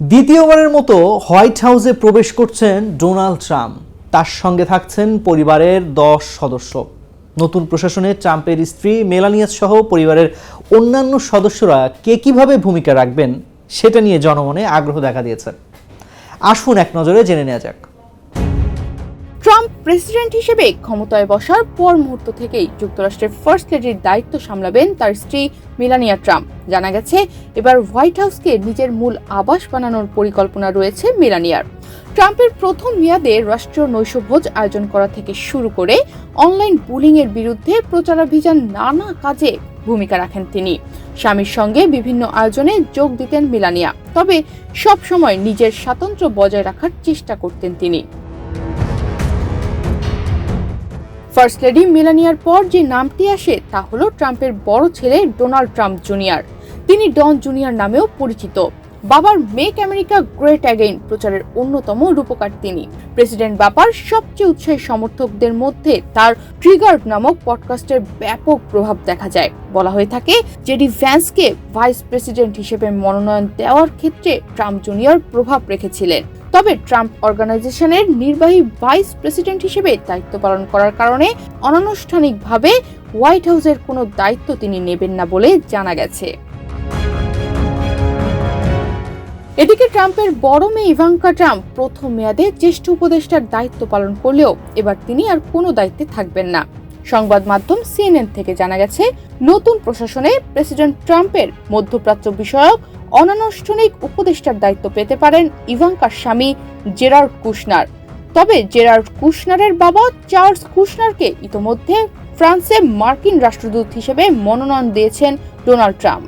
দ্বিতীয়বারের মতো হোয়াইট হাউসে প্রবেশ করছেন ডোনাল্ড ট্রাম্প। তার সঙ্গে থাকছেন পরিবারের 10 সদস্য। নতুন প্রশাসনে ট্রাম্পের স্ত্রী মেলানিয়া সহ পরিবারের অন্যান্য সদস্যরা কে কিভাবে ভূমিকা রাখবেন সেটা নিয়ে জনমনে আগ্রহ দেখা দিয়েছে। আসুন এক নজরে জেনে নেওয়া যাক। ট্রাম্প প্রেসিডেন্ট হিসেবে ক্ষমতায় বসার পর মুহূর্ত থেকেই যুক্তরাষ্ট্রের ফার্স্ট লেডির দায়িত্ব সামলাবেন তার স্ত্রী মেলানিয়া ট্রাম্প। জানা গেছে এবার হোয়াইট হাউসকে নিজের মূল আবাস বানানোর পরিকল্পনা রয়েছে মেলানিয়ার। ট্রাম্পের প্রথম মেয়াদে রাষ্ট্রীয় নৈশভোজ আয়োজন করা থেকে শুরু করে অনলাইন বুলিংয়ের বিরুদ্ধে প্রচারাভিযান নানা কাজে ভূমিকা রাখেন তিনি। স্বামীর সঙ্গে বিভিন্ন আয়োজনে যোগ দিতেন মেলানিয়া, তবে সব সময় নিজের স্বাতন্ত্র্য বজায় রাখার চেষ্টা করতেন তিনি। ফার্স্ট লেডি মেলানিয়ার পর যে নামটি আসে তা হলো ট্রাম্পের বড় ছেলে ডোনাল্ড ট্রাম্প জুনিয়র। তিনি ডন জুনিয়র নামেও পরিচিত। বাবার মেক আমেরিকা গ্রেট অ্যাগেইন প্রচারের অন্যতম রূপকার তিনি। প্রেসিডেন্ট বাবার সবচেয়ে উৎসাহী সমর্থকদের মধ্যে তার ট্রিগার্ড নামক পডকাস্টের ব্যাপক প্রভাব দেখা যায়। বলা হয়ে থাকে জেডি ভ্যান্সকে ভাইস প্রেসিডেন্ট হিসেবে মনোনয়ন দেওয়ার ক্ষেত্রে ট্রাম্প জুনিয়র প্রভাব রেখেছিলেন। তবে ট্রাম্প অর্গানাইজেশনের নির্বাহী ভাইস প্রেসিডেন্ট হিসেবে দায়িত্ব পালন করার কারণে অনানুষ্ঠানিকভাবে হোয়াইট হাউসের কোনো দায়িত্ব তিনি নেবেন না বলে জানা গেছে। এদিকে ট্রাম্পের বড় মেয়ে ইভাঙ্কা ট্রাম্প প্রথম মেয়াদে জ্যেষ্ঠ উপদেষ্টার দায়িত্ব পালন করলেও এবার তিনি আর কোনো দায়িত্বে থাকবেন না। সংবাদ মাধ্যম সিএনএন থেকে জানা গেছে নতুন প্রশাসনে প্রেসিডেন্ট ট্রাম্পের মধ্যপ্রাচ্য বিষয়ক অনানুষ্ঠানিক উপদেষ্টার দায়িত্ব পেতে পারেন ইভাঙ্কার স্বামী জেরার্ড কুশনার। তবে জেরার্ড কুশনারের বাবা চার্লস কুশনারকে ইতোমধ্যে ফ্রান্সে মার্কিন রাষ্ট্রদূত হিসেবে মনোনয়ন দিয়েছেন ডোনাল্ড ট্রাম্প।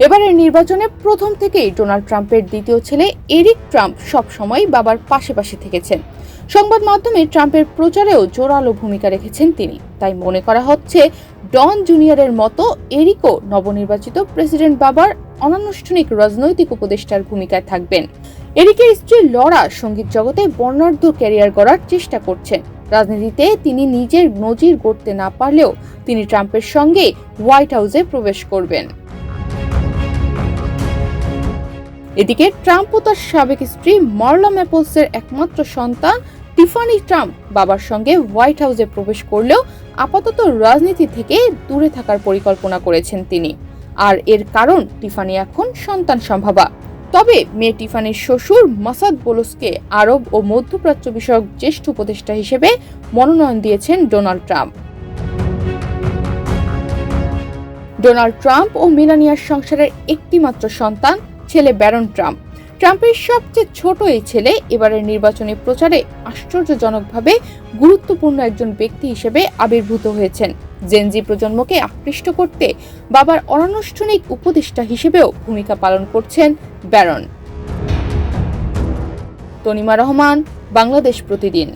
এবারের নির্বাচনে প্রথম থেকেই ডোনাল্ড ট্রাম্পের দ্বিতীয় ছেলে এরিক ট্রাম্প সবসময় বাবার পাশে থেকেছেন। সংবাদ মাধ্যমে ট্রাম্পের প্রচারেও জোরালো ভূমিকা রেখেছেন তিনি। তাই মনে করা হচ্ছে ডন জুনিয়রের মতো এরিকও নবনির্বাচিত প্রেসিডেন্ট বাবার অনানুষ্ঠানিক রাজনৈতিক উপদেষ্টার ভূমিকায় থাকবেন। এরিকের স্ত্রী লরা সঙ্গীত জগতে বর্ণাঢ্য ক্যারিয়ার গড়ার চেষ্টা করছেন। রাজনীতিতে তিনি নিজের নজির গড়তে না পারলেও তিনি ট্রাম্পের সঙ্গে হোয়াইট হাউসে প্রবেশ করবেন। এদিকে ট্রাম্প ও তার সাবেক স্ত্রী মার্লা ম্যাপলসের একমাত্র সন্তান টিফানি ট্রাম্প বাবার সঙ্গে হোয়াইট হাউসে প্রবেশ করলেও আপাতত রাজনীতি থেকে দূরে থাকার পরিকল্পনা করেছেন তিনি। আর এর কারণ টিফানি এখন সন্তান সম্ভাবা। তবে মেয়ে টিফানির শ্বশুর মাসাদ বোলসকে আরব ও মধ্যপ্রাচ্য বিষয়ক জ্যেষ্ঠ উপদেষ্টা হিসেবে মনোনয়ন দিয়েছেন ডোনাল্ড ট্রাম্প। ডোনাল্ড ট্রাম্প ও মেলানিয়ার সংসারের একটি মাত্র সন্তান ছেলে ব্যারন ট্রাম্প। ট্রাম্পের সবচেয়ে ছোট এই ছেলে এবারের নির্বাচনী প্রচারে আশ্চর্যজনকভাবে গুরুত্বপূর্ণ একজন ব্যক্তি হিসেবে আবির্ভূত হয়েছেন। জেনজি প্রজন্মকে আকৃষ্ট করতে বাবার অনানুষ্ঠানিক উপদেষ্টা হিসেবেও ভূমিকা পালন করছেন ব্যারন। তনিমা রহমান, বাংলাদেশ প্রতিদিন।